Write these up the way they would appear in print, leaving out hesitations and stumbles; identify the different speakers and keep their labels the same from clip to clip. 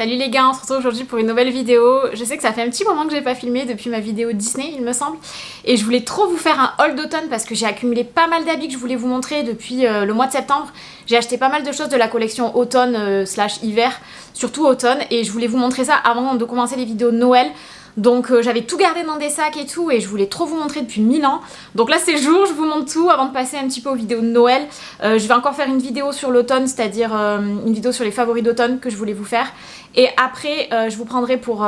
Speaker 1: Salut les gars, on se retrouve aujourd'hui pour une nouvelle vidéo. Je sais que ça fait un petit moment que j'ai pas filmé depuis ma vidéo Disney il me semble. Et je voulais trop vous faire un haul d'automne parce que j'ai accumulé pas mal d'habits que je voulais vous montrer depuis le mois de septembre. J'ai acheté pas mal de choses de la collection automne slash hiver, surtout automne. Et je voulais vous montrer ça avant de commencer les vidéos de Noël. Donc j'avais tout gardé dans des sacs et tout et je voulais trop vous montrer depuis 1000 ans. Donc là c'est le jour, je vous montre tout avant de passer un petit peu aux vidéos de Noël. Je vais encore faire une vidéo sur l'automne, c'est-à-dire une vidéo sur les favoris d'automne que je voulais vous faire. Et après je vous prendrai pour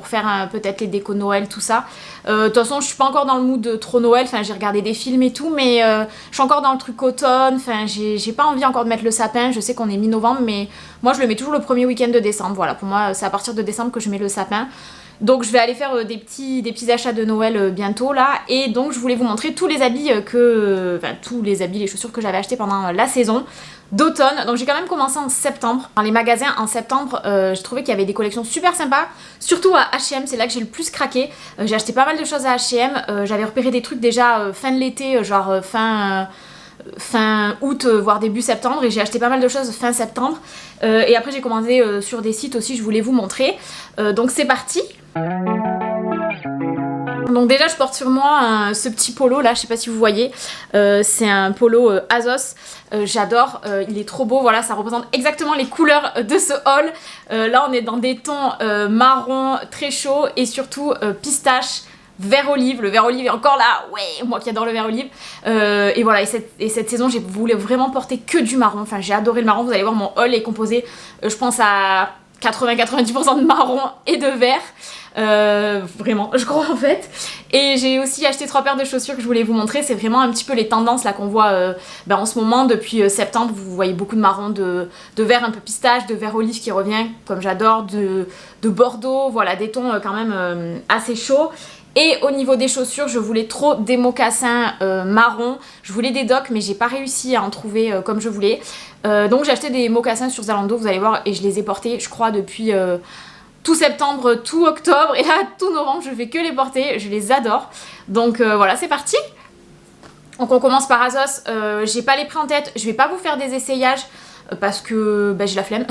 Speaker 1: faire peut-être les décos Noël, tout ça. De toute façon je suis pas encore dans le mood trop Noël, enfin j'ai regardé des films et tout, mais je suis encore dans le truc automne, enfin j'ai pas envie encore de mettre le sapin. Je sais qu'on est mi-novembre mais moi je le mets toujours le premier week-end de décembre. Voilà, pour moi c'est à partir de décembre que je mets le sapin. Donc je vais aller faire des petits achats de Noël bientôt là. Et donc je voulais vous montrer tous les habits les chaussures que j'avais achetées pendant la saison d'automne. Donc j'ai quand même commencé en septembre. Dans les magasins en septembre, j'ai trouvé qu'il y avait des collections super sympas. Surtout à H&M, c'est là que j'ai le plus craqué. J'ai acheté pas mal de choses à H&M. J'avais repéré des trucs déjà fin de l'été, genre fin août, voire début septembre, et j'ai acheté pas mal de choses fin septembre. Et après j'ai commandé sur des sites aussi, je voulais vous montrer. Donc c'est parti. Donc déjà je porte sur moi ce petit polo là, je sais pas si vous voyez, c'est un polo Azos, j'adore, il est trop beau, voilà, ça représente exactement les couleurs de ce haul. Là on est dans des tons marron très chaud et surtout pistache, vert olive. Le vert olive est encore là, ouais, moi qui adore le vert olive. Et voilà, et cette saison j'ai voulu vraiment porter que du marron, enfin j'ai adoré le marron. Vous allez voir, mon haul est composé je pense à 80-90% de marron et de vert. Vraiment, je crois en fait. Et j'ai aussi acheté 3 paires de chaussures que je voulais vous montrer. C'est vraiment un petit peu les tendances là qu'on voit en ce moment depuis septembre. Vous voyez beaucoup de marron, de vert un peu pistache, de vert olive qui revient comme j'adore, de bordeaux, voilà, des tons quand même assez chauds. Et au niveau des chaussures, je voulais trop des mocassins marron. Je voulais des docks mais j'ai pas réussi à en trouver comme je voulais. Donc j'ai acheté des mocassins sur Zalando, vous allez voir, et je les ai portés je crois depuis tout septembre, tout octobre, et là tout novembre je fais que les porter, je les adore. Donc voilà, c'est parti. Donc on commence par Azos. J'ai pas les prix en tête, je vais pas vous faire des essayages parce que j'ai la flemme.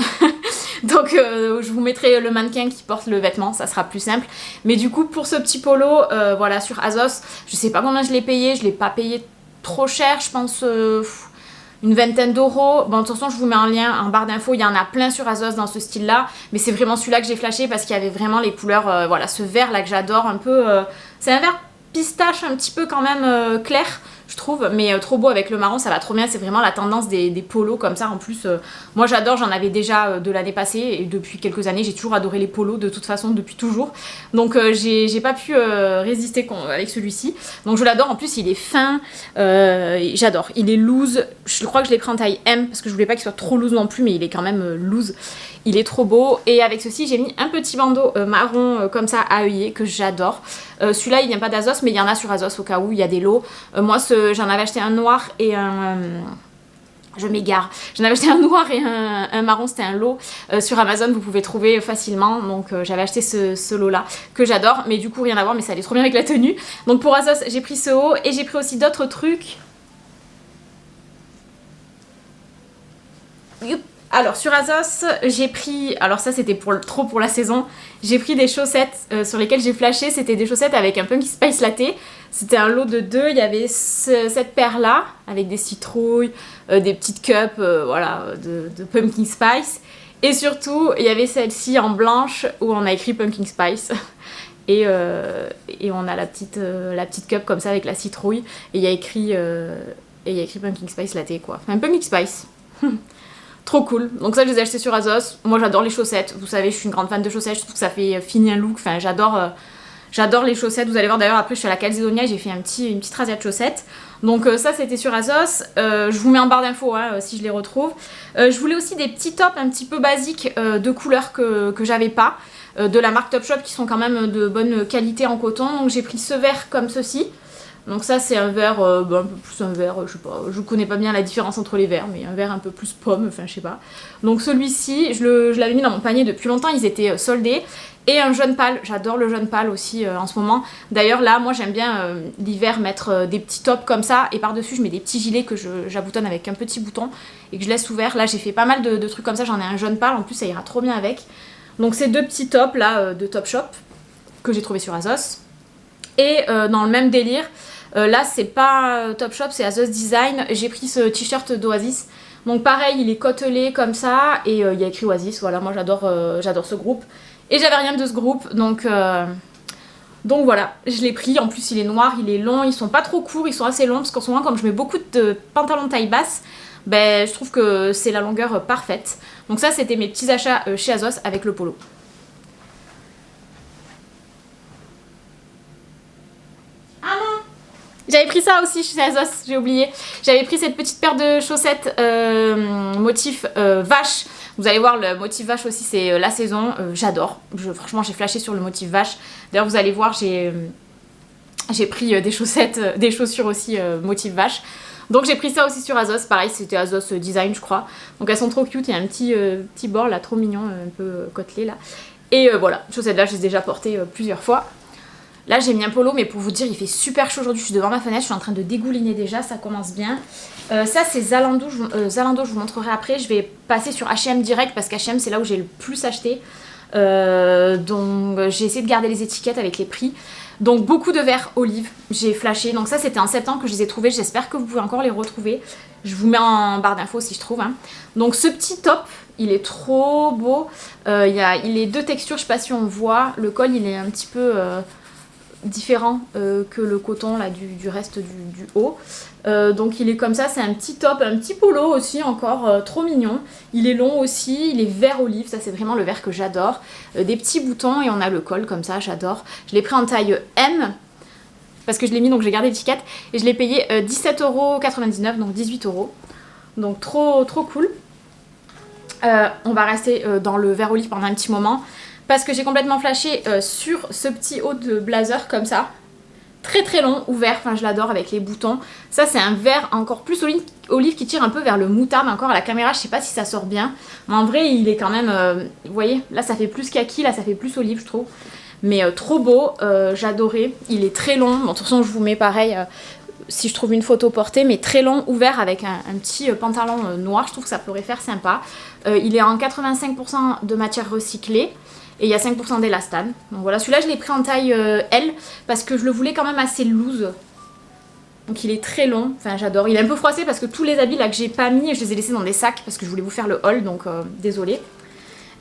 Speaker 1: Donc je vous mettrai le mannequin qui porte le vêtement, ça sera plus simple. Mais du coup pour ce petit polo, voilà, sur Azos, je sais pas combien je l'ai payé, je l'ai pas payé trop cher, je pense une vingtaine d'euros. Bon, de toute façon je vous mets un lien en barre d'infos, il y en a plein sur Azos dans ce style là, mais c'est vraiment celui-là que j'ai flashé parce qu'il y avait vraiment les couleurs, voilà, ce vert là que j'adore, un peu, c'est un vert pistache un petit peu quand même clair je trouve, mais trop beau avec le marron, ça va trop bien. C'est vraiment la tendance des polos comme ça. En plus moi j'adore, j'en avais déjà de l'année passée et depuis quelques années j'ai toujours adoré les polos de toute façon depuis toujours. Donc j'ai pas pu résister avec celui-ci, donc je l'adore. En plus il est fin, j'adore, il est loose, je crois que je l'ai pris en taille M parce que je voulais pas qu'il soit trop loose non plus, mais il est quand même loose. Il est trop beau. Et avec ceci j'ai mis un petit bandeau marron comme ça à œillet que j'adore. Celui-là il vient pas d'Azos mais il y en a sur Azos au cas où il y a des lots. Moi j'en avais acheté un noir et un... je m'égare. J'en avais acheté un noir et un marron, c'était un lot. Sur Amazon vous pouvez trouver facilement. Donc j'avais acheté ce lot là que j'adore. Mais du coup rien à voir, mais ça allait trop bien avec la tenue. Donc pour Azos j'ai pris ce haut et j'ai pris aussi d'autres trucs. Youp. Alors sur Azos j'ai pris, alors ça c'était trop pour la saison, j'ai pris des chaussettes sur lesquelles j'ai flashé. C'était des chaussettes avec un Pumpkin Spice latte. C'était un lot de 2, il y avait cette paire là avec des citrouilles, des petites cups voilà, de Pumpkin Spice. Et surtout il y avait celle-ci en blanche où on a écrit Pumpkin Spice. Et on a la petite cup comme ça avec la citrouille. Et il y a écrit Pumpkin Spice latte quoi. Enfin Pumpkin Spice. Trop cool. Donc ça je les ai achetés sur Azos. Moi j'adore les chaussettes, vous savez je suis une grande fan de chaussettes, je trouve que ça fait finir un look, enfin j'adore les chaussettes. Vous allez voir d'ailleurs après je suis à la Calzedonia et j'ai fait une petite razzia de chaussettes. Donc ça c'était sur Azos. Je vous mets en barre d'infos si je les retrouve. Je voulais aussi des petits tops un petit peu basiques de couleurs que j'avais pas, de la marque Topshop, qui sont quand même de bonne qualité en coton. Donc j'ai pris ce vert comme ceci. Donc ça c'est un vert, un peu plus un vert, je sais pas, je connais pas bien la différence entre les verts, mais un vert un peu plus pomme, enfin je sais pas. Donc celui-ci, je l'avais mis dans mon panier depuis longtemps, ils étaient soldés. Et un jaune pâle, j'adore le jaune pâle aussi en ce moment. D'ailleurs là, moi j'aime bien l'hiver mettre des petits tops comme ça, et par-dessus je mets des petits gilets que j'aboutonne avec un petit bouton et que je laisse ouvert. Là j'ai fait pas mal de trucs comme ça, j'en ai un jaune pâle, en plus ça ira trop bien avec. Donc ces deux petits tops là de Topshop que j'ai trouvé sur Azos. Et dans le même délire, là c'est pas Topshop, c'est Azos Design, j'ai pris ce t-shirt d'Oasis. Donc pareil, il est côtelé comme ça et il y a écrit Oasis, voilà, moi j'adore ce groupe. Et j'avais rien de ce groupe, donc voilà, je l'ai pris. En plus, il est noir, il est long, ils sont pas trop courts, ils sont assez longs. Parce qu'en ce moment, comme je mets beaucoup de pantalons de taille basse, ben, je trouve que c'est la longueur parfaite. Donc ça, c'était mes petits achats chez Azos avec le polo. Ah non! J'avais pris ça aussi chez Azos, j'ai oublié. J'avais pris cette petite paire de chaussettes motif vache. Vous allez voir, le motif vache aussi, c'est la saison. J'adore. Franchement, j'ai flashé sur le motif vache. D'ailleurs, vous allez voir, j'ai pris des chaussettes, des chaussures aussi motif vache. Donc j'ai pris ça aussi sur Azos. Pareil, c'était Azos Design, je crois. Donc elles sont trop cute. Il y a un petit bord là, trop mignon, un peu côtelé là. Et voilà, chaussettes là, je les ai déjà portées plusieurs fois. Là, j'ai mis un polo, mais pour vous dire, il fait super chaud aujourd'hui. Je suis devant ma fenêtre, je suis en train de dégouliner déjà, ça commence bien. Ça, c'est Zalando, Zalando, je vous montrerai après. Je vais passer sur H&M direct parce qu'H&M, c'est là où j'ai le plus acheté. Donc, j'ai essayé de garder les étiquettes avec les prix. Donc, beaucoup de verts olive, j'ai flashé. Donc, ça, c'était en septembre que je les ai trouvés. J'espère que vous pouvez encore les retrouver. Je vous mets en barre d'infos si je trouve. Hein. Donc, ce petit top, il est trop beau. Il est deux textures, je sais pas si on voit. Le col, il est un petit peu... différent que le coton là du reste du haut. Donc il est comme ça, c'est un petit top, un petit polo aussi encore, trop mignon. Il est long aussi, il est vert olive, ça c'est vraiment le vert que j'adore. Des petits boutons et on a le col comme ça, j'adore. Je l'ai pris en taille M parce que je l'ai mis, donc j'ai gardé l'étiquette et je l'ai payé 17,99 €, donc 18 €. Donc trop cool. On va rester dans le vert olive pendant un petit moment. Parce que j'ai complètement flashé sur ce petit haut de blazer comme ça. Très long, ouvert, enfin je l'adore avec les boutons. Ça c'est un vert encore plus olive qui tire un peu vers le moutarde. Encore à la caméra, je sais pas si ça sort bien. Mais en vrai il est quand même, vous voyez, là ça fait plus kaki, là ça fait plus olive je trouve. Mais trop beau, j'adorais. Il est très long, bon, de toute façon je vous mets pareil si je trouve une photo portée. Mais très long, ouvert avec un petit pantalon noir, je trouve que ça pourrait faire sympa. Il est en 85% de matière recyclée. Et il y a 5% d'élastane. Donc voilà, celui-là je l'ai pris en taille L parce que je le voulais quand même assez loose. Donc il est très long, enfin j'adore. Il est un peu froissé parce que tous les habits là que j'ai pas mis, je les ai laissés dans des sacs parce que je voulais vous faire le haul, donc désolée.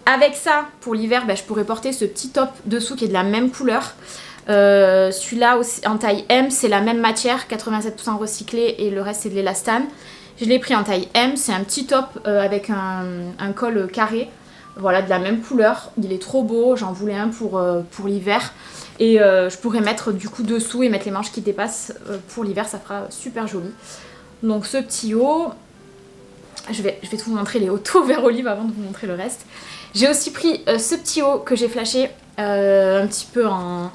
Speaker 1: Avec ça, pour l'hiver, je pourrais porter ce petit top dessous qui est de la même couleur. Celui-là aussi en taille M, c'est la même matière, 87% recyclé et le reste c'est de l'élastane. Je l'ai pris en taille M, c'est un petit top avec un col carré. Voilà, de la même couleur, il est trop beau, j'en voulais un pour l'hiver. Et je pourrais mettre du coup dessous et mettre les manches qui dépassent pour l'hiver, ça fera super joli. Donc ce petit haut, je vais tout vous montrer les hauts tout vert olive avant de vous montrer le reste. J'ai aussi pris ce petit haut que j'ai flashé un petit peu en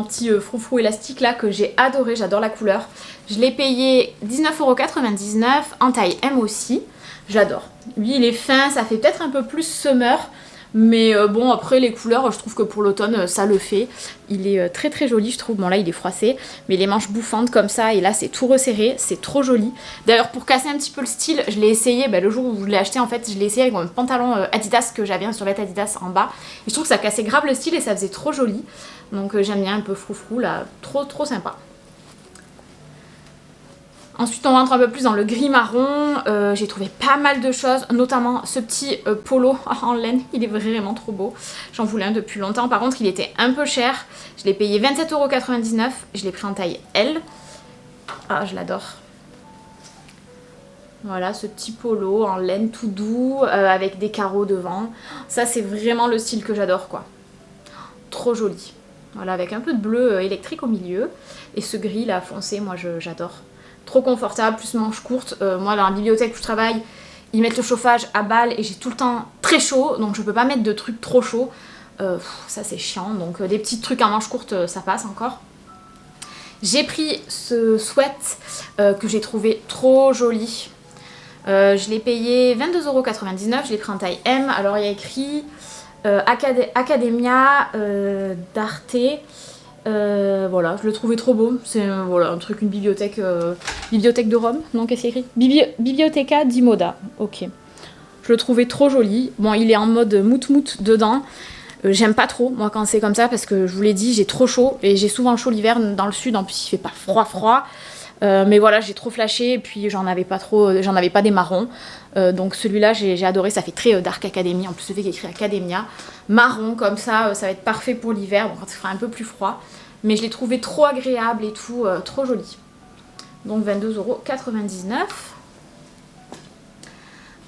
Speaker 1: petit froufrou élastique là que j'ai adoré, j'adore la couleur. Je l'ai payé 19,99 € en taille M aussi. J'adore. Lui, il est fin, ça fait peut-être un peu plus summer. Mais bon, après, les couleurs, je trouve que pour l'automne, ça le fait. Il est très joli, je trouve. Bon, là, il est froissé. Mais les manches bouffantes comme ça, et là, c'est tout resserré. C'est trop joli. D'ailleurs, pour casser un petit peu le style, je l'ai essayé. Le jour où je l'ai acheté, en fait, je l'ai essayé avec mon pantalon Adidas que j'avais, un survêt Adidas en bas. Et je trouve que ça cassait grave le style et ça faisait trop joli. Donc, j'aime bien un peu froufrou, là. Trop sympa. Ensuite on rentre un peu plus dans le gris marron, j'ai trouvé pas mal de choses, notamment ce petit polo en laine, il est vraiment trop beau. J'en voulais un depuis longtemps, par contre il était un peu cher, je l'ai payé 27,99 €, je l'ai pris en taille L. Ah je l'adore. Voilà ce petit polo en laine tout doux, avec des carreaux devant. Ça c'est vraiment le style que j'adore quoi. Trop joli. Voilà avec un peu de bleu électrique au milieu, et ce gris là foncé, moi j'adore. Trop confortable, plus manches courtes. Moi, dans la bibliothèque où je travaille, ils mettent le chauffage à balle et j'ai tout le temps très chaud, donc je peux pas mettre de trucs trop chauds. Ça, c'est chiant. Donc, des petits trucs à manches courtes, ça passe encore. J'ai pris ce sweat que j'ai trouvé trop joli. Je l'ai payé 22,99 €, je l'ai pris en taille M. Alors il y a écrit Academia d'Arte. Voilà, je le trouvais trop beau. C'est voilà, un truc, une bibliothèque, bibliothèque de Rome. Non, qu'est-ce qu'il y a écrit Biblioteca di Moda. Ok. Je le trouvais trop joli. Bon, il est en mode mout-mout dedans. J'aime pas trop, moi, quand c'est comme ça, parce que je vous l'ai dit, j'ai trop chaud. Et j'ai souvent chaud l'hiver dans le sud. En plus, il fait pas froid. Mais voilà, j'ai trop flashé. Et puis, j'en avais pas des marrons. Donc, celui-là, j'ai adoré. Ça fait très Dark Academy. En plus, le fait qu'il y ait écrit Academia. Marron, comme ça, ça va être parfait pour l'hiver. Bon, quand il fera un peu plus froid. Mais je l'ai trouvé trop agréable et tout. Trop joli. Donc, 22,99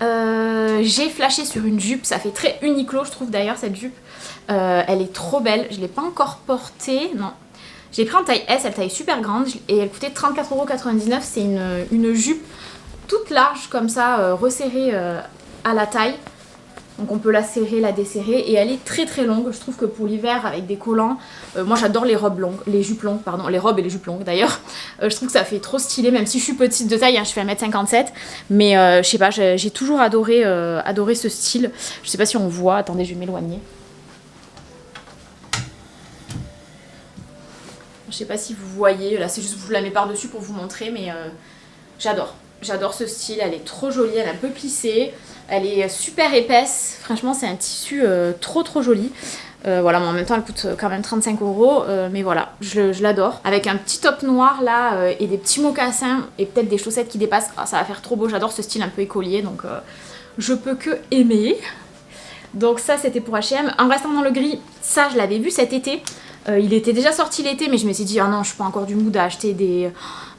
Speaker 1: €. J'ai flashé sur une jupe, ça fait très Uniqlo je trouve d'ailleurs cette jupe, elle est trop belle, je l'ai pas encore portée, non. J'ai pris en taille S, elle taille super grande et elle coûtait 34,99 €, c'est une jupe toute large comme ça, resserrée à la taille. Donc on peut la serrer, la desserrer et elle est très très longue. Je trouve que pour l'hiver avec des collants, moi j'adore les robes longues, les jupes longues, pardon, les robes et les jupes longues d'ailleurs. Je trouve que ça fait trop stylé, même si je suis petite de taille, hein, je fais 1,57 m. Mais je sais pas, j'ai toujours adoré ce style. Je sais pas si on voit, attendez je vais m'éloigner. Je sais pas si vous voyez, là c'est juste que je vous la mets par dessus pour vous montrer, mais j'adore. J'adore ce style, elle est trop jolie, elle est un peu plissée, elle est super épaisse, franchement c'est un tissu trop joli. Voilà, mais en même temps elle coûte quand même 35 €, mais voilà, je l'adore. Avec un petit top noir là et des petits mocassins et peut-être des chaussettes qui dépassent, ça va faire trop beau, j'adore ce style un peu écolier, donc je peux que aimer. Donc ça c'était pour H&M. En restant dans le gris, ça je l'avais vu cet été. Il était déjà sorti l'été, mais je me suis dit, oh non, je suis pas encore du mood à acheter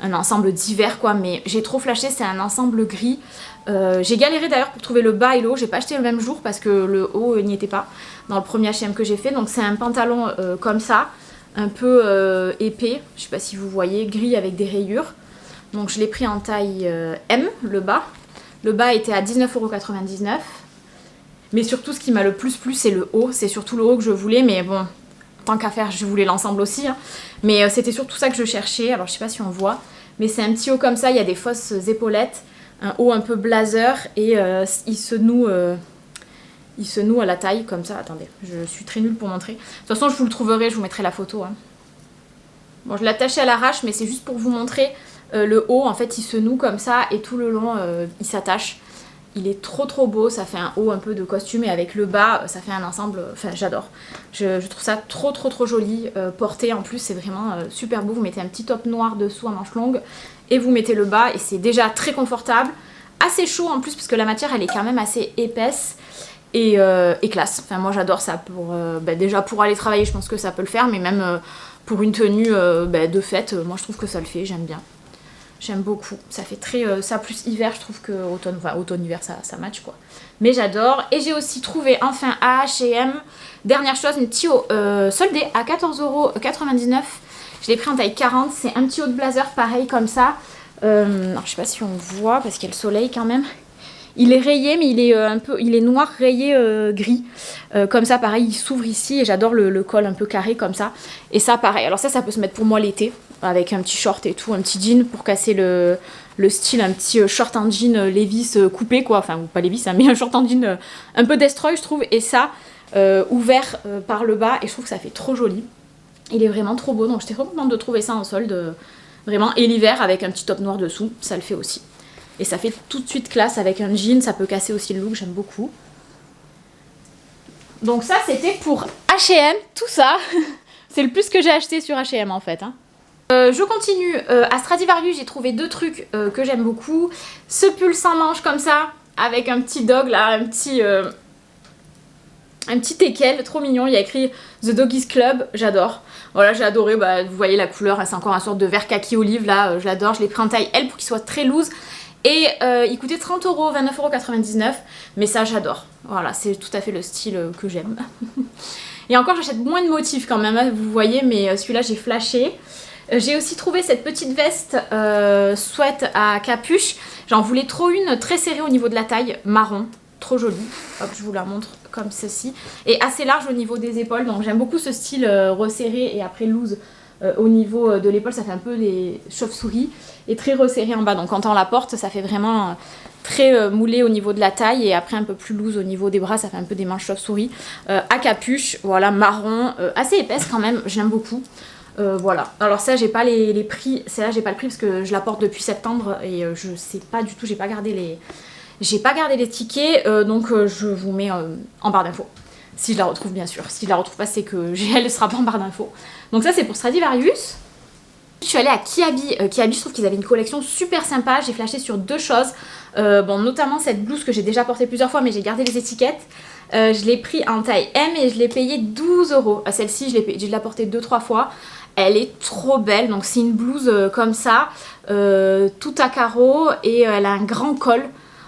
Speaker 1: un ensemble d'hiver, quoi. Mais j'ai trop flashé, c'est un ensemble gris. J'ai galéré d'ailleurs pour trouver le bas et le haut. J'ai pas acheté le même jour parce que le haut n'y était pas dans le premier H&M que j'ai fait. Donc c'est un pantalon comme ça, un peu épais. Je sais pas si vous voyez, gris avec des rayures. Donc je l'ai pris en taille M, le bas. Le bas était à 19,99 €. Mais surtout, ce qui m'a le plus plu, c'est le haut. C'est surtout le haut que je voulais, mais bon... Tant qu'à faire, je voulais l'ensemble aussi, hein. Mais c'était surtout ça que je cherchais. Alors je sais pas si on voit, mais c'est un petit haut comme ça, il y a des fausses épaulettes, un haut un peu blazer et il se noue à la taille comme ça. Attendez, je suis très nulle pour montrer. De toute façon je vous le trouverai, je vous mettrai la photo, hein. Bon, je l'ai attaché à l'arrache, mais c'est juste pour vous montrer le haut. En fait il se noue comme ça et tout le long il s'attache. Il est trop beau, ça fait un haut un peu de costume et avec le bas, ça fait un ensemble, enfin j'adore. Je trouve ça trop joli, porté en plus, c'est vraiment super beau. Vous mettez un petit top noir dessous en manches longues et vous mettez le bas et c'est déjà très confortable. Assez chaud en plus parce que la matière elle est quand même assez épaisse et classe. Enfin moi j'adore ça pour, déjà pour aller travailler je pense que ça peut le faire, mais même pour une tenue de fête, moi je trouve que ça le fait, j'aime bien. J'aime beaucoup, ça fait très, ça plus hiver, je trouve que automne-hiver ça match quoi. Mais j'adore, et j'ai aussi trouvé enfin à H&M, dernière chose, une petite haut soldée à 14,99 €. Je l'ai pris en taille 40, c'est un petit haut de blazer pareil comme ça. Alors je sais pas si on voit parce qu'il y a le soleil quand même. Il est rayé mais il est noir rayé gris. Comme ça pareil il s'ouvre ici et j'adore le col un peu carré comme ça. Et ça pareil, alors ça peut se mettre pour moi l'été. Avec un petit short et tout, un petit jean pour casser le style, un petit short en jean Levi's coupé quoi, enfin pas Levi's hein, mais un short en jean un peu destroy je trouve, et ça ouvert par le bas et je trouve que ça fait trop joli. Il est vraiment trop beau, donc j'étais trop contente de trouver ça en solde, vraiment, et l'hiver avec un petit top noir dessous, ça le fait aussi. Et ça fait tout de suite classe avec un jean, ça peut casser aussi le look, j'aime beaucoup. Donc ça c'était pour H&M, tout ça, c'est le plus que j'ai acheté sur H&M en fait, hein. Je continue, à Stradivarius j'ai trouvé deux trucs que j'aime beaucoup. Ce pull sans manches comme ça, avec un petit dog là, un petit teckel, trop mignon, il y a écrit The Doggies Club, j'adore. Voilà, j'ai adoré, vous voyez la couleur, c'est encore une sorte de vert kaki olive là, je l'adore, je l'ai pris en taille L pour qu'il soit très loose. Et il coûtait 30 €, 29,99 €, mais ça j'adore. Voilà, c'est tout à fait le style que j'aime. Et encore j'achète moins de motifs quand même, hein, vous voyez, mais celui-là j'ai flashé. J'ai aussi trouvé cette petite veste sweat à capuche. J'en voulais trop une, très serrée au niveau de la taille, marron, trop jolie. Hop, je vous la montre comme ceci. Et assez large au niveau des épaules, donc j'aime beaucoup ce style resserré et après loose au niveau de l'épaule, ça fait un peu les chauves-souris et très resserré en bas. Donc quand on la porte, ça fait vraiment très moulé au niveau de la taille et après un peu plus loose au niveau des bras, ça fait un peu des manches chauve-souris. À capuche, voilà, marron, assez épaisse quand même, j'aime beaucoup. Voilà, alors ça j'ai pas les prix, celle-là j'ai pas le prix parce que je la porte depuis septembre et je sais pas du tout, j'ai pas gardé les tickets, donc je vous mets en barre d'infos. Si je la retrouve bien sûr, si je la retrouve pas c'est que elle sera pas en barre d'infos. Donc ça c'est pour Stradivarius. Je suis allée à Kiabi, Kiabi je trouve qu'ils avaient une collection super sympa, j'ai flashé sur deux choses, bon notamment cette blouse que j'ai déjà portée plusieurs fois mais j'ai gardé les étiquettes. Je l'ai pris en taille M et je l'ai payé 12 €. Celle-ci je l'ai portée 2-3 fois. Elle est trop belle, donc c'est une blouse comme ça, tout à carreaux et elle a un grand col,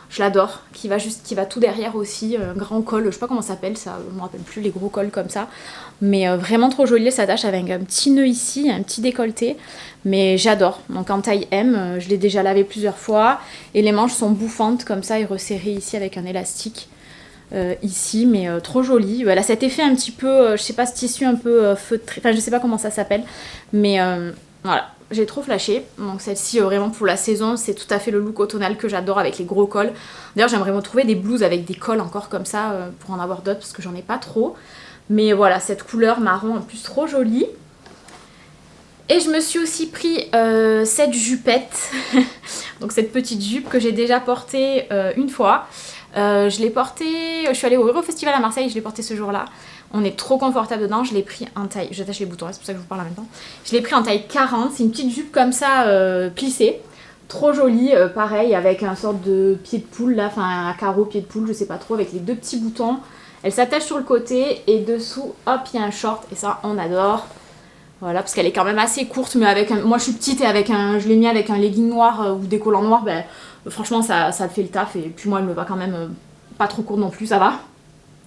Speaker 1: je l'adore, qui va tout derrière aussi, un grand col, je sais pas comment ça s'appelle ça, je me rappelle plus les gros cols comme ça, mais vraiment trop jolie, elle s'attache avec un petit nœud ici, un petit décolleté, mais j'adore, donc en taille M, je l'ai déjà lavé plusieurs fois et les manches sont bouffantes comme ça et resserrées ici avec un élastique. Ici mais trop jolie, elle a cet effet un petit peu, je sais pas, ce tissu un peu feutré, enfin je sais pas comment ça s'appelle, mais voilà, j'ai trop flashé. Donc celle-ci vraiment pour la saison, c'est tout à fait le look automnal que j'adore avec les gros cols. D'ailleurs j'aimerais retrouver des blouses avec des cols encore comme ça pour en avoir d'autres parce que j'en ai pas trop, mais voilà, cette couleur marron en plus trop jolie. Et je me suis aussi pris cette jupette, donc cette petite jupe que j'ai déjà portée une fois. Je l'ai portée, je suis allée au Euro Festival à Marseille, je l'ai portée ce jour-là. On est trop confortable dedans, je l'ai pris en taille, j'attache les boutons, c'est pour ça que je vous parle en même temps. Je l'ai pris en taille 40, c'est une petite jupe comme ça plissée, trop jolie, pareil avec un sorte de pied de poule là, enfin à carreaux, pied de poule, je sais pas trop, avec les deux petits boutons. Elle s'attache sur le côté et dessous, hop, il y a un short et ça on adore. Voilà, parce qu'elle est quand même assez courte, mais avec un... moi je suis petite et je l'ai mis avec un legging noir ou des collants noirs, ben franchement ça fait le taf et puis moi elle me va quand même pas trop courte non plus, ça va.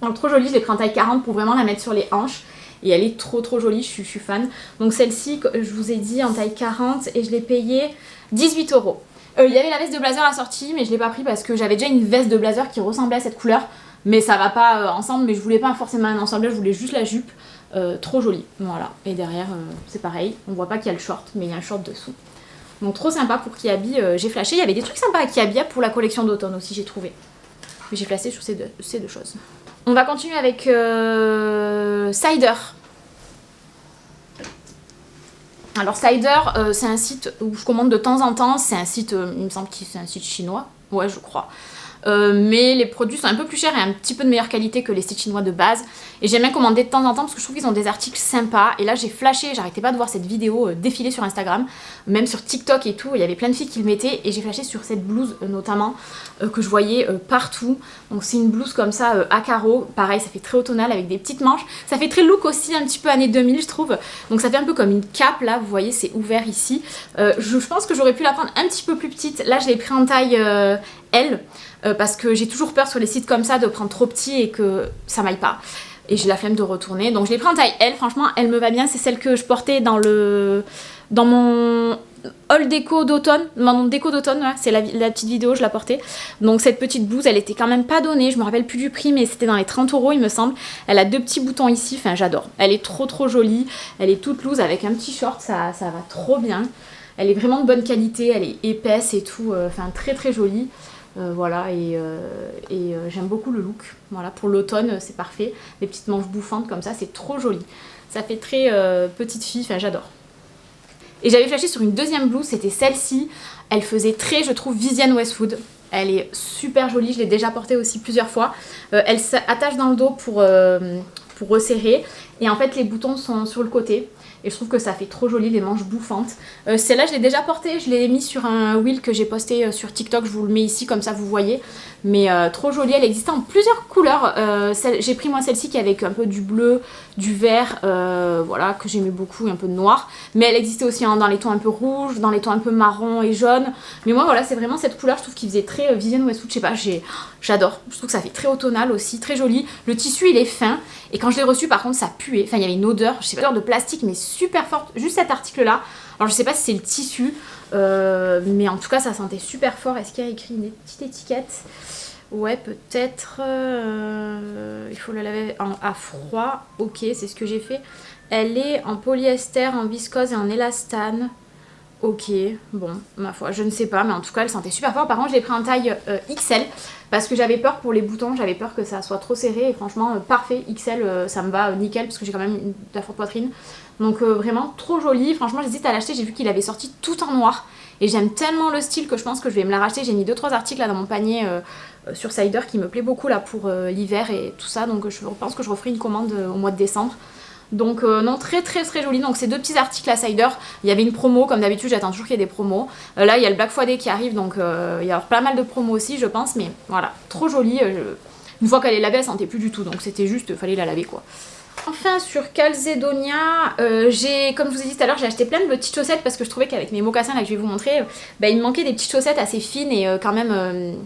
Speaker 1: Donc trop jolie, je l'ai pris en taille 40 pour vraiment la mettre sur les hanches et elle est trop jolie, je suis fan. Donc celle-ci, je vous ai dit en taille 40 et je l'ai payée 18 €. Il y avait la veste de blazer assortie mais je l'ai pas pris parce que j'avais déjà une veste de blazer qui ressemblait à cette couleur, mais ça va pas ensemble, mais je voulais pas forcément un ensemble, je voulais juste la jupe. Trop jolie, voilà, et derrière c'est pareil, on voit pas qu'il y a le short mais il y a un short dessous, donc trop sympa pour Kiabi. J'ai flashé, il y avait des trucs sympas à Kiabi pour la collection d'automne aussi j'ai trouvé, mais j'ai flashé sur ces deux choses. On va continuer avec Cider. Alors Cider c'est un site où je commande de temps en temps, c'est un site, il me semble que c'est un site chinois, ouais je crois. Mais les produits sont un peu plus chers et un petit peu de meilleure qualité que les sites chinois de base. Et j'aime bien commander de temps en temps parce que je trouve qu'ils ont des articles sympas. Et là j'ai flashé, j'arrêtais pas de voir cette vidéo défiler sur Instagram, même sur TikTok et tout, il y avait plein de filles qui le mettaient. Et j'ai flashé sur cette blouse notamment que je voyais partout. Donc c'est une blouse comme ça à carreaux, pareil ça fait très automnal avec des petites manches. Ça fait très look aussi un petit peu années 2000 je trouve. Donc ça fait un peu comme une cape là, vous voyez c'est ouvert ici. Je pense que j'aurais pu la prendre un petit peu plus petite. Là je l'ai pris en taille L. Parce que j'ai toujours peur sur les sites comme ça de prendre trop petit et que ça m'aille pas. Et j'ai la flemme de retourner. Donc je l'ai pris en taille L, franchement elle me va bien. C'est celle que je portais dans mon haul déco d'automne. Mon déco d'automne, ouais, c'est la petite vidéo, je la portais. Donc cette petite blouse, elle était quand même pas donnée. Je me rappelle plus du prix, mais c'était dans les 30 € il me semble. Elle a deux petits boutons ici, enfin j'adore. Elle est trop jolie. Elle est toute loose avec un petit short, ça va trop bien. Elle est vraiment de bonne qualité, elle est épaisse et tout. Enfin très jolie. Voilà, et j'aime beaucoup le look. Voilà, pour l'automne c'est parfait. Les petites manches bouffantes comme ça, c'est trop joli. Ça fait très petite fille, enfin j'adore. Et j'avais flashé sur une deuxième blouse, c'était celle-ci. Elle faisait très, je trouve, Vivienne Westwood. Elle est super jolie, je l'ai déjà portée aussi plusieurs fois. Elle s'attache dans le dos pour resserrer. Et en fait les boutons sont sur le côté. Et je trouve que ça fait trop joli, les manches bouffantes. Celle-là, je l'ai déjà portée. Je l'ai mis sur un wheel que j'ai posté sur TikTok. Je vous le mets ici, comme ça, vous voyez. Mais trop jolie. Elle existait en plusieurs couleurs. J'ai pris, moi, celle-ci qui est avec un peu du bleu, du vert, voilà, que j'aimais beaucoup, et un peu de noir. Mais elle existait aussi dans les tons un peu rouges, dans les tons un peu marron et jaune. Mais moi, voilà, c'est vraiment cette couleur. Je trouve qu'il faisait très Vivienne Westwood. Je sais pas, j'adore. Je trouve que ça fait très automnal aussi, très joli. Le tissu, il est fin. Et quand je l'ai reçu, par contre, ça puait. Enfin, il y avait une odeur, je sais pas, odeur de plastique, mais super forte. Juste cet article-là. Alors, je sais pas si c'est le tissu, mais en tout cas, ça sentait super fort. Est-ce qu'il y a écrit une petite étiquette ? Ouais, peut-être... il faut la laver à froid. Ok, c'est ce que j'ai fait. Elle est en polyester, en viscose et en élastane. Ok, bon, ma foi, je ne sais pas, mais en tout cas, elle sentait super fort. Par contre, j'ai pris en taille XL parce que j'avais peur pour les boutons, j'avais peur que ça soit trop serré. Et franchement, parfait, XL, ça me va nickel parce que j'ai quand même de la forte poitrine. Donc vraiment trop joli. Franchement, j'hésite à l'acheter. J'ai vu qu'il avait sorti tout en noir. Et j'aime tellement le style que je pense que je vais me la racheter. J'ai mis 2-3 articles là dans mon panier sur Cider qui me plaît beaucoup là pour l'hiver et tout ça. Donc je pense que je referai une commande au mois de décembre. Donc non, très très très joli. Donc ces deux petits articles à Cider, il y avait une promo comme d'habitude, j'attends toujours qu'il y ait des promos. Là il y a le Black Friday qui arrive, donc il y a pas mal de promos aussi je pense, mais voilà, trop joli. Une fois qu'elle est lavée, elle sentait plus du tout, donc c'était juste, fallait la laver quoi. Enfin sur Calzedonia, comme je vous ai dit tout à l'heure, j'ai acheté plein de petites chaussettes parce que je trouvais qu'avec mes mocassins là que je vais vous montrer, il me manquait des petites chaussettes assez fines et quand même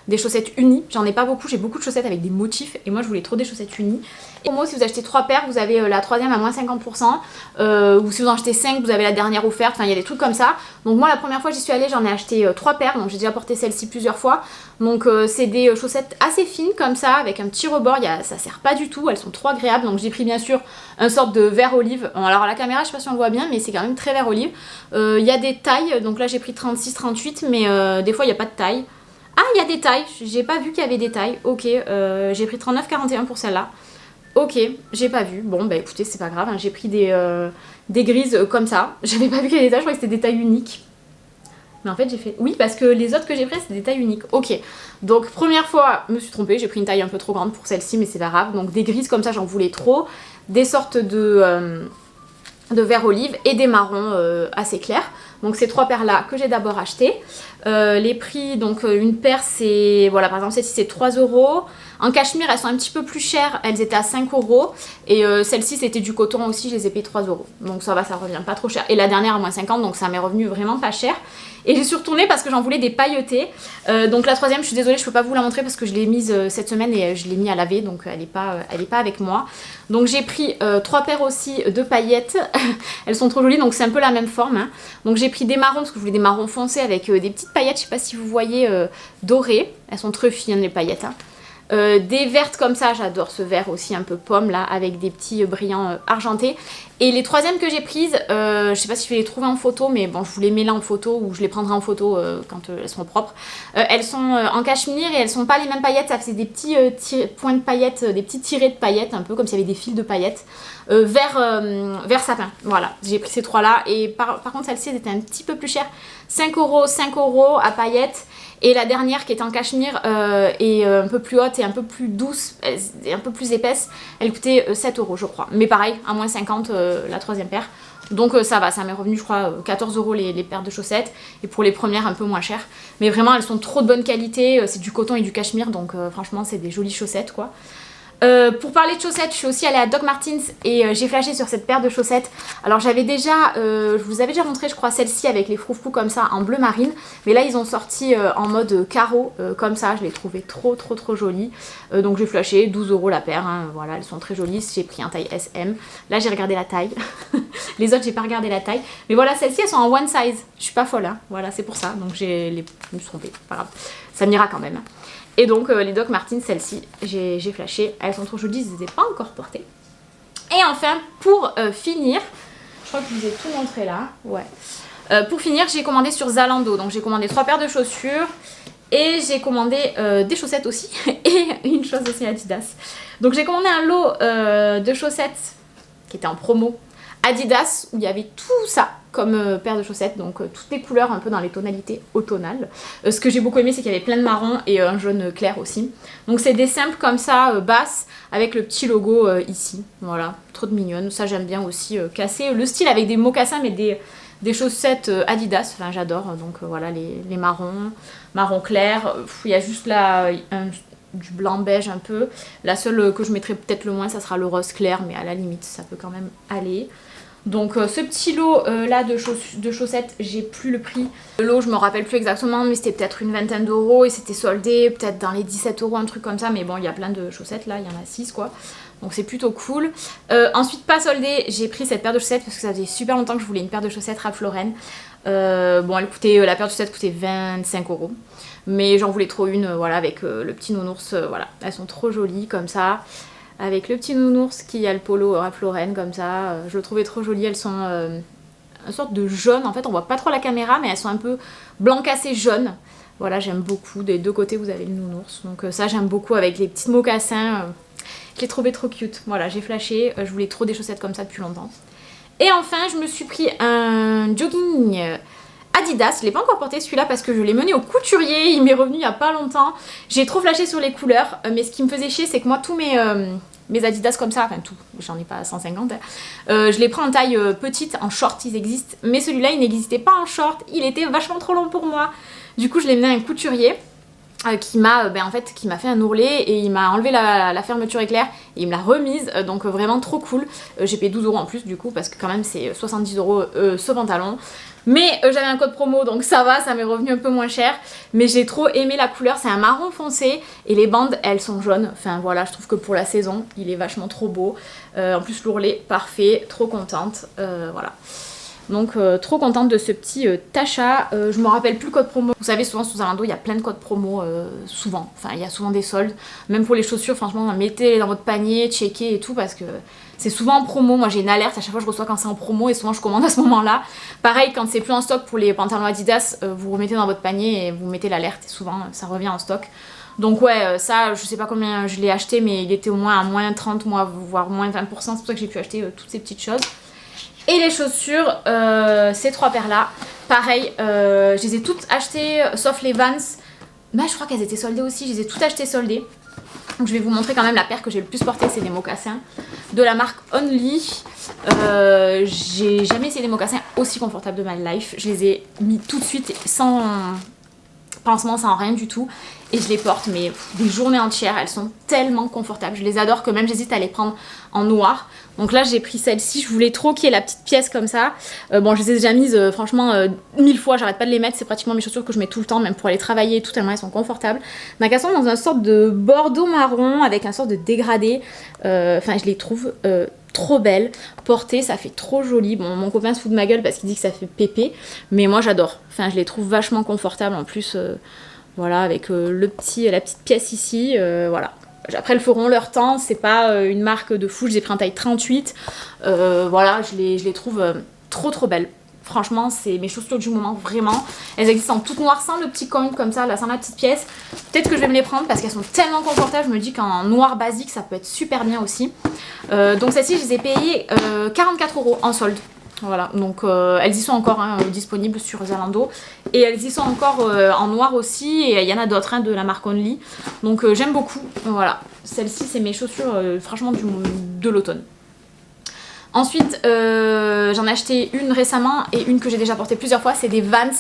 Speaker 1: des chaussettes unies. J'en ai pas beaucoup, j'ai beaucoup de chaussettes avec des motifs et moi je voulais trop des chaussettes unies. Et pour moi, si vous achetez 3 paires, vous avez la troisième à moins 50%, ou si vous en achetez 5, vous avez la dernière offerte, enfin il y a des trucs comme ça. Donc moi la première fois j'y suis allée, j'en ai acheté 3 paires, donc j'ai déjà porté celle-ci plusieurs fois. Donc c'est des chaussettes assez fines comme ça, avec un petit rebord, ça sert pas du tout, elles sont trop agréables. Donc j'ai pris bien sûr un sorte de vert olive. Bon, alors à la caméra je sais pas si on le voit bien, mais c'est quand même très vert olive. Il y a des tailles, donc là j'ai pris 36, 38, mais des fois il n'y a pas de taille. Ah, il y a des tailles, j'ai pas vu qu'il y avait des tailles, ok, j'ai pris 39, 41 pour celle-là. Ok, j'ai pas vu. Bon, bah écoutez, c'est pas grave. Hein. J'ai pris des grises comme ça. J'avais pas vu qu'il y avait des tailles, je croyais que c'était des tailles uniques. Mais en fait, j'ai fait... Oui, parce que les autres que j'ai prises, c'est des tailles uniques. Ok. Donc, première fois, je me suis trompée. J'ai pris une taille un peu trop grande pour celle-ci, mais c'est pas grave. Donc, des grises comme ça, j'en voulais trop. Des sortes de vert olive et des marrons assez clairs. Donc ces 3 paires là que j'ai d'abord achetées. Les prix, donc une paire c'est, voilà par exemple celle-ci c'est 3 €. En cachemire elles sont un petit peu plus chères, elles étaient à 5 €. Et celle-ci c'était du coton aussi, je les ai payées 3 €. Donc ça va, ça revient pas trop cher. Et la dernière à moins 50, donc ça m'est revenu vraiment pas cher. Et j'ai retourné parce que j'en voulais des pailletées. Donc la troisième, je suis désolée, je peux pas vous la montrer parce que je l'ai mise cette semaine et je l'ai mis à laver, donc elle est pas avec moi. Donc j'ai pris 3 paires aussi de paillettes. Elles sont trop jolies, donc c'est un peu la même forme. Hein. Donc j'ai pris des marrons parce que je voulais des marrons foncés avec des petites paillettes, je sais pas si vous voyez, dorées. Elles sont très fines les paillettes. Hein. Des vertes comme ça, j'adore ce vert aussi un peu pomme là avec des petits brillants argentés. Et les troisièmes que j'ai prises, je sais pas si je vais les trouver en photo, mais bon je vous les mets là en photo ou je les prendrai en photo quand elles sont propres. Elles sont en cachemire et elles sont pas les mêmes paillettes, ça fait des petits points de paillettes, des petits tirés de paillettes, un peu comme s'il y avait des fils de paillettes. Vert sapin, voilà, j'ai pris ces 3 là et par contre celle-ci elle était un petit peu plus chère, 5 €, 5 € à paillettes. Et la dernière qui est en cachemire et un peu plus haute et un peu plus douce et un peu plus épaisse, elle coûtait 7 € je crois. Mais pareil, à moins 50 la troisième paire. Donc ça va, ça m'est revenu je crois 14 € les paires de chaussettes. Et pour les premières un peu moins chères. Mais vraiment elles sont trop de bonne qualité, c'est du coton et du cachemire. Donc franchement c'est des jolies chaussettes quoi. Pour parler de chaussettes, je suis aussi allée à Doc Martens et j'ai flashé sur cette paire de chaussettes. Alors j'avais déjà, je vous avais déjà montré je crois celle-ci avec les froufrous comme ça en bleu marine. Mais là ils ont sorti en mode carreau comme ça, je les trouvais trop jolies. Donc j'ai flashé, 12 € la paire, hein. Voilà elles sont très jolies, j'ai pris un taille SM. Là j'ai regardé la taille, les autres j'ai pas regardé la taille. Mais voilà celles-ci elles sont en one size, je suis pas folle hein. Voilà c'est pour ça, donc je me suis trompée, pas grave, ça m'ira quand même. Et donc les Doc Martens, celles-ci, j'ai flashé. Elles sont trop jolies, je ne les ai pas encore portées. Et enfin, pour finir, je crois que je vous ai tout montré là. Ouais. Pour finir, j'ai commandé sur Zalando. Donc j'ai commandé 3 paires de chaussures. Et j'ai commandé des chaussettes aussi. Et une chose aussi Adidas. Donc j'ai commandé un lot de chaussettes qui était en promo Adidas, où il y avait tout ça comme paire de chaussettes, donc toutes les couleurs un peu dans les tonalités automnales. Ce que j'ai beaucoup aimé, c'est qu'il y avait plein de marron et un jaune clair aussi. Donc c'est des simples comme ça, basses, avec le petit logo ici. Voilà, trop de mignonne. Ça j'aime bien aussi casser le style avec des mocassins, mais des chaussettes Adidas. Enfin j'adore, donc voilà les marron clair. Il y a juste là du blanc beige un peu. La seule que je mettrai peut-être le moins, ça sera le rose clair, mais à la limite ça peut quand même aller. Donc ce petit lot là de chaussettes, j'ai plus le prix. Le lot je me rappelle plus exactement, mais c'était peut-être une vingtaine d'euros et c'était soldé peut-être dans les 17 €, un truc comme ça. Mais bon il y a plein de chaussettes là, il y en a 6 quoi. Donc c'est plutôt cool. Ensuite pas soldé, j'ai pris cette paire de chaussettes parce que ça faisait super longtemps que je voulais une paire de chaussettes Ralph Lauren. Bon elle coûtait, la paire de chaussettes coûtait 25 €. mais j'en voulais trop une, voilà, avec le petit nounours, voilà. Elles sont trop jolies comme ça, avec le petit nounours qui a le polo Ralph Lauren comme ça, je le trouvais trop joli. Elles sont une sorte de jaune, en fait on voit pas trop la caméra, mais elles sont un peu blanc cassé jaune. Voilà, j'aime beaucoup, des deux côtés vous avez le nounours, donc ça j'aime beaucoup avec les petits mocassins, je l'ai trouvé trop cute. Voilà, j'ai flashé, je voulais trop des chaussettes comme ça depuis longtemps. Et enfin, je me suis pris un jogging Adidas. Je l'ai pas encore porté celui-là parce que je l'ai mené au couturier. Il m'est revenu il y a pas longtemps. J'ai trop flashé sur les couleurs. Mais ce qui me faisait chier, c'est que moi, tous mes Adidas comme ça, enfin tout, j'en ai pas 150. Hein, je les prends en taille petite, en short, ils existent. Mais celui-là, il n'existait pas en short. Il était vachement trop long pour moi. Du coup, je l'ai mené à un couturier. Qui m'a fait un ourlet et il m'a enlevé la fermeture éclair et il me l'a remise, donc vraiment trop cool. J'ai payé 12 € en plus du coup parce que quand même c'est 70 € ce pantalon. Mais j'avais un code promo donc ça va, ça m'est revenu un peu moins cher. Mais j'ai trop aimé la couleur, c'est un marron foncé et les bandes elles sont jaunes. Enfin voilà, je trouve que pour la saison il est vachement trop beau. En plus l'ourlet parfait, trop contente, voilà. Donc trop contente de ce petit achat. Je me rappelle plus le code promo. Vous savez souvent sous Zalando il y a plein de codes promo, souvent. Enfin il y a souvent des soldes. Même pour les chaussures franchement mettez-les dans votre panier, checkez et tout parce que c'est souvent en promo. Moi j'ai une alerte à chaque fois je reçois quand c'est en promo et souvent je commande à ce moment là. Pareil quand c'est plus en stock pour les pantalons Adidas, vous remettez dans votre panier et vous mettez l'alerte et souvent ça revient en stock. Donc ouais ça je sais pas combien je l'ai acheté mais il était au moins à moins 30 voire moins 20%. C'est pour ça que j'ai pu acheter toutes ces petites choses. Et les chaussures, ces trois paires là, pareil, je les ai toutes achetées sauf les Vans. Mais je crois qu'elles étaient soldées aussi, je les ai toutes achetées soldées. Donc je vais vous montrer quand même la paire que j'ai le plus portée, c'est des mocassins de la marque Only. J'ai jamais essayé des mocassins aussi confortables de ma life. Je les ai mis tout de suite sans pansement, sans rien du tout. Et je les porte mais des journées entières, elles sont tellement confortables. Je les adore que même j'hésite à les prendre en noir. Donc là j'ai pris celle-ci, je voulais trop qu'il y ait la petite pièce comme ça. Bon je les ai déjà mises franchement 1000 fois, j'arrête pas de les mettre, c'est pratiquement mes chaussures que je mets tout le temps, même pour aller travailler et tout, tellement elles sont confortables. Donc elles sont dans une sorte de bordeaux marron avec un sorte de dégradé. Enfin je les trouve trop belles. Portées, ça fait trop joli. Bon mon copain se fout de ma gueule parce qu'il dit que ça fait pépé, mais moi j'adore. Enfin je les trouve vachement confortables en plus. Voilà, avec la petite pièce ici, voilà. Après, elles feront leur temps, c'est pas une marque de fou, je les ai pris en taille 38. Voilà, je les trouve trop belles. Franchement, c'est mes chaussures du moment, vraiment. Elles existent en toutes noires, sans le petit coin comme ça, là, sans la petite pièce. Peut-être que je vais me les prendre parce qu'elles sont tellement confortables, je me dis qu'en noir basique, ça peut être super bien aussi. Donc celles-ci, je les ai payées 44 € en solde. Voilà, donc elles y sont encore hein, disponibles sur Zalando et elles y sont encore en noir aussi et il y en a d'autres hein, de la marque Only, donc j'aime beaucoup. Voilà, celle-ci c'est mes chaussures franchement de l'automne. Ensuite j'en ai acheté une récemment et une que j'ai déjà portée plusieurs fois, c'est des Vans.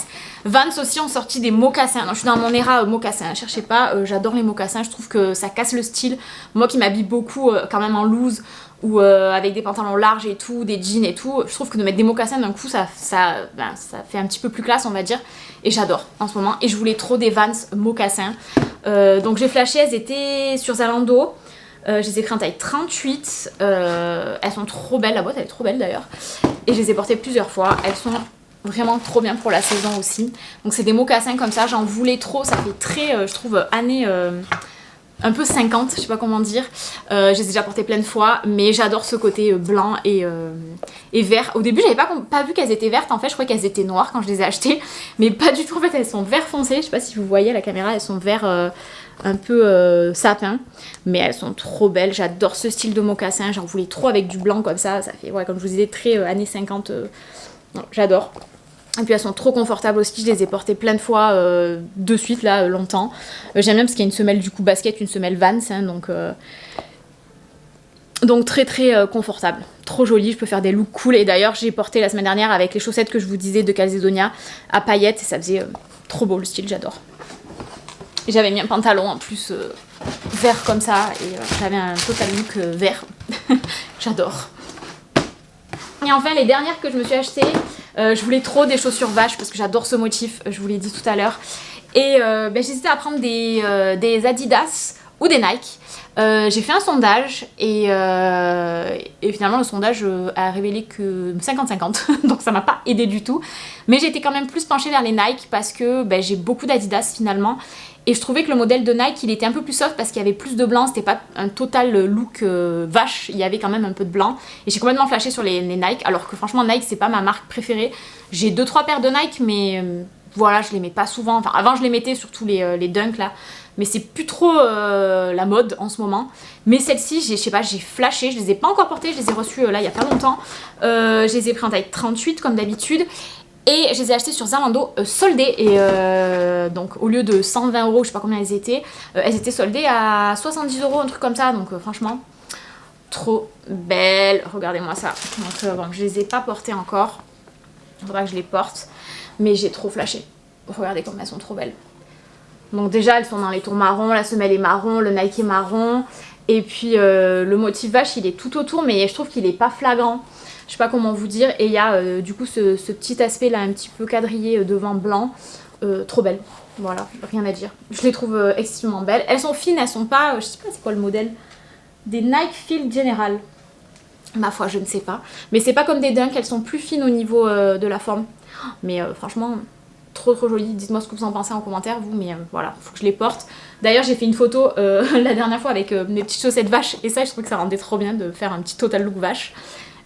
Speaker 1: Vans aussi ont sorti des mocassins. Alors, je suis dans mon era mocassins, cherchez pas, j'adore les mocassins, je trouve que ça casse le style. Moi qui m'habille beaucoup quand même en loose ou avec des pantalons larges et tout, des jeans et tout, je trouve que de mettre des mocassins d'un coup ça fait un petit peu plus classe on va dire, et j'adore en ce moment. Et je voulais trop des Vans mocassins, donc j'ai flashé, elles étaient sur Zalando. Je les ai pris en taille 38, elles sont trop belles, la boîte elle est trop belle d'ailleurs, et je les ai portées plusieurs fois, elles sont vraiment trop bien pour la saison aussi. Donc c'est des mocassins comme ça, j'en voulais trop, ça fait très, je trouve, année un peu 50, je sais pas comment dire. Je les ai déjà portées plein de fois, mais j'adore ce côté blanc et vert. Au début j'avais pas vu qu'elles étaient vertes, en fait je croyais qu'elles étaient noires quand je les ai achetées, mais pas du tout, en fait elles sont vert foncé, je sais pas si vous voyez à la caméra, elles sont vert un peu sapin, mais elles sont trop belles. J'adore ce style de mocassin, j'en voulais trop avec du blanc comme ça fait, ouais, comme je vous disais, très années 50, j'adore. Et puis elles sont trop confortables aussi, je les ai portées plein de fois de suite là, longtemps. J'aime bien parce qu'il y a une semelle du coup basket, une semelle Vans, hein, donc très confortable, trop jolie, je peux faire des looks cool. Et d'ailleurs j'ai porté la semaine dernière avec les chaussettes que je vous disais de Calzedonia à paillettes et ça faisait trop beau le style, j'adore. Et j'avais mis un pantalon en plus vert comme ça et j'avais un total look vert, j'adore. Et enfin les dernières que je me suis achetées, je voulais trop des chaussures vaches parce que j'adore ce motif, je vous l'ai dit tout à l'heure. Et j'hésitais à prendre des Adidas ou des Nike. J'ai fait un sondage et finalement le sondage a révélé que 50-50, donc ça m'a pas aidé du tout. Mais j'ai été quand même plus penchée vers les Nike parce que j'ai beaucoup d'Adidas finalement. Et je trouvais que le modèle de Nike il était un peu plus soft parce qu'il y avait plus de blanc, c'était pas un total look vache, il y avait quand même un peu de blanc. Et j'ai complètement flashé sur les Nike, alors que franchement Nike c'est pas ma marque préférée. J'ai 2-3 paires de Nike mais voilà, je les mets pas souvent. Enfin avant je les mettais, surtout les Dunk là. Mais c'est plus trop la mode en ce moment. Mais celles-ci, je sais pas, j'ai flashé, je les ai pas encore portées, je les ai reçues là il y a pas longtemps. Je les ai pris en taille 38 comme d'habitude. Et je les ai achetées sur Zalando soldées. Et donc au lieu de 120 €, je sais pas combien elles étaient soldées à 70 €, un truc comme ça. Donc franchement, trop belles. Regardez-moi ça. Donc bon, je les ai pas portées encore. Il faudra que je les porte. Mais j'ai trop flashé. Regardez comme elles sont trop belles. Donc déjà elles sont dans les tons marron, la semelle est marron, le Nike est marron. Et puis le motif vache il est tout autour mais je trouve qu'il est pas flagrant. Je sais pas comment vous dire. Et il y a du coup ce petit aspect là un petit peu quadrillé devant blanc. Trop belle. Voilà, rien à dire. Je les trouve excessivement belles. Elles sont fines, elles sont pas... je sais pas c'est quoi le modèle. Des Nike Field General. Ma foi je ne sais pas. Mais c'est pas comme des Dunk, elles sont plus fines au niveau de la forme. Mais franchement... trop joli, dites-moi ce que vous en pensez en commentaire vous, mais voilà, faut que je les porte. D'ailleurs j'ai fait une photo la dernière fois avec mes petites chaussettes vaches et ça je trouve que ça rendait trop bien de faire un petit total look vache.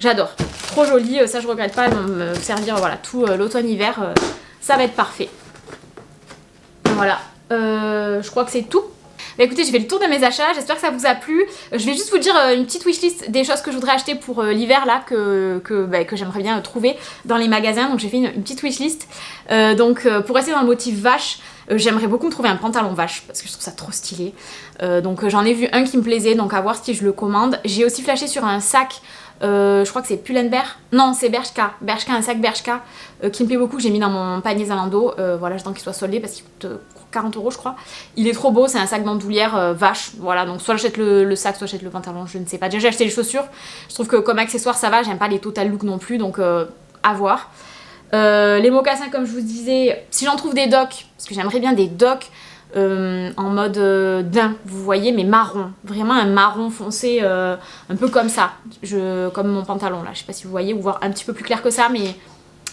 Speaker 1: J'adore, trop joli, ça je regrette pas, elles vont me servir voilà, tout l'automne-hiver, ça va être parfait. Voilà, je crois que c'est tout. Bah écoutez, j'ai fait le tour de mes achats, j'espère que ça vous a plu. Je vais juste vous dire une petite wishlist des choses que je voudrais acheter pour l'hiver là, que j'aimerais bien trouver dans les magasins. Donc j'ai fait une petite wishlist. Pour rester dans le motif vache, j'aimerais beaucoup me trouver un pantalon vache parce que je trouve ça trop stylé. J'en ai vu un qui me plaisait, donc à voir si je le commande. J'ai aussi flashé sur un sac. Je crois que c'est Pull&Bear, non c'est Bershka, un sac Bershka qui me plaît beaucoup, que j'ai mis dans mon panier Zalando, voilà j'attends qu'il soit soldé parce qu'il coûte 40 € je crois. Il est trop beau, c'est un sac bandoulière vache, voilà donc soit j'achète le sac, soit j'achète le pantalon, je ne sais pas. Déjà j'ai acheté les chaussures, je trouve que comme accessoire ça va, j'aime pas les total look non plus donc à voir. Les mocassins comme je vous disais, si j'en trouve des docks, parce que j'aimerais bien des docks en mode daim, vous voyez, mais marron, vraiment un marron foncé, un peu comme ça, comme mon pantalon là, je sais pas si vous voyez, ou voir un petit peu plus clair que ça, mais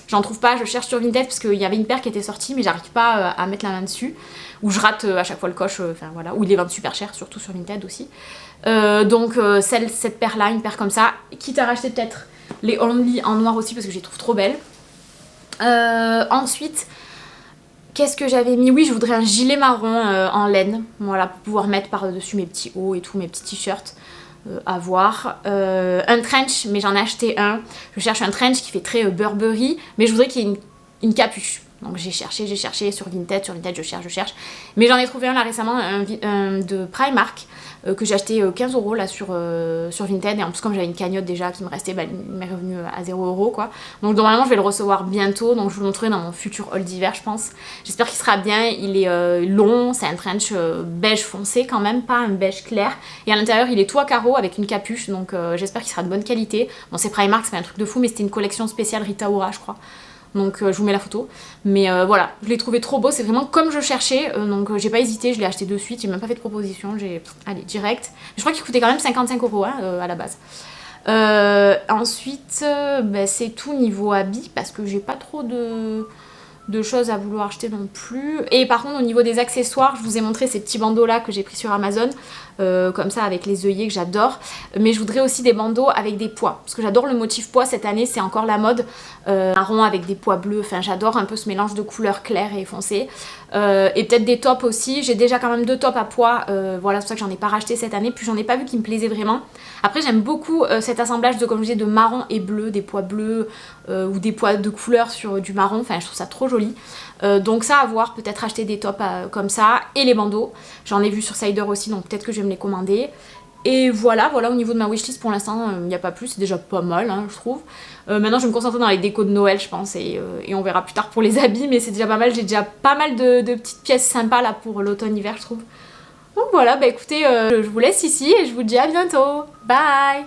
Speaker 1: j'en trouve pas, je cherche sur Vinted parce qu'il y avait une paire qui était sortie, mais j'arrive pas à mettre la main dessus, ou je rate à chaque fois le coche, enfin voilà, ou il les vend super cher, surtout sur Vinted aussi. Cette paire là, une paire comme ça, quitte à racheter peut-être les Only en noir aussi parce que je les trouve trop belles. Ensuite, qu'est-ce que j'avais mis? Oui, je voudrais un gilet marron en laine, voilà, pour pouvoir mettre par-dessus mes petits hauts et tout, mes petits t-shirts, à voir. Un trench, mais j'en ai acheté un. Je cherche un trench qui fait très Burberry, mais je voudrais qu'il y ait une capuche. Donc j'ai cherché sur Vinted, je cherche. Mais j'en ai trouvé un là récemment, un de Primark, que j'ai acheté 15 € là sur Vinted. Et en plus comme j'avais une cagnotte déjà qui me restait, il m'est revenu à 0 € quoi. Donc normalement je vais le recevoir bientôt, donc je vous le montrerai dans mon futur haul d'hiver je pense. J'espère qu'il sera bien, il est long, c'est un trench beige foncé quand même, pas un beige clair. Et à l'intérieur il est tout à carreaux avec une capuche, donc j'espère qu'il sera de bonne qualité. Bon c'est Primark, c'est pas un truc de fou, mais c'était une collection spéciale Rita Ora je crois. Donc je vous mets la photo, mais voilà, je l'ai trouvé trop beau, c'est vraiment comme je cherchais, donc j'ai pas hésité, je l'ai acheté de suite, j'ai même pas fait de proposition, allez, direct. Je crois qu'il coûtait quand même 55 € hein, à la base. Ensuite, c'est tout niveau habits, parce que j'ai pas trop de choses à vouloir acheter non plus. Et par contre au niveau des accessoires, je vous ai montré ces petits bandeaux là que j'ai pris sur Amazon, comme ça avec les œillets que j'adore, mais je voudrais aussi des bandeaux avec des pois parce que j'adore le motif pois cette année, c'est encore la mode, marron avec des pois bleus, enfin j'adore un peu ce mélange de couleurs claires et foncées, et peut-être des tops aussi. J'ai déjà quand même 2 tops à pois, voilà, c'est pour ça que j'en ai pas racheté cette année, puis j'en ai pas vu qui me plaisaient vraiment. Après j'aime beaucoup cet assemblage de, comme je disais, de marron et bleu, des pois bleus ou des pois de couleur sur du marron, enfin je trouve ça trop joli. Donc ça à voir, peut-être acheter des tops comme ça, et les bandeaux, j'en ai vu sur Cider aussi, donc peut-être que je vais me les commander. Et voilà au niveau de ma wishlist pour l'instant, il n'y a pas plus, c'est déjà pas mal hein, je trouve. Maintenant je vais me concentrer dans les décos de Noël je pense, et on verra plus tard pour les habits, mais c'est déjà pas mal, j'ai déjà pas mal de petites pièces sympas là pour l'automne-hiver je trouve. Donc voilà, écoutez, je vous laisse ici et je vous dis à bientôt, bye.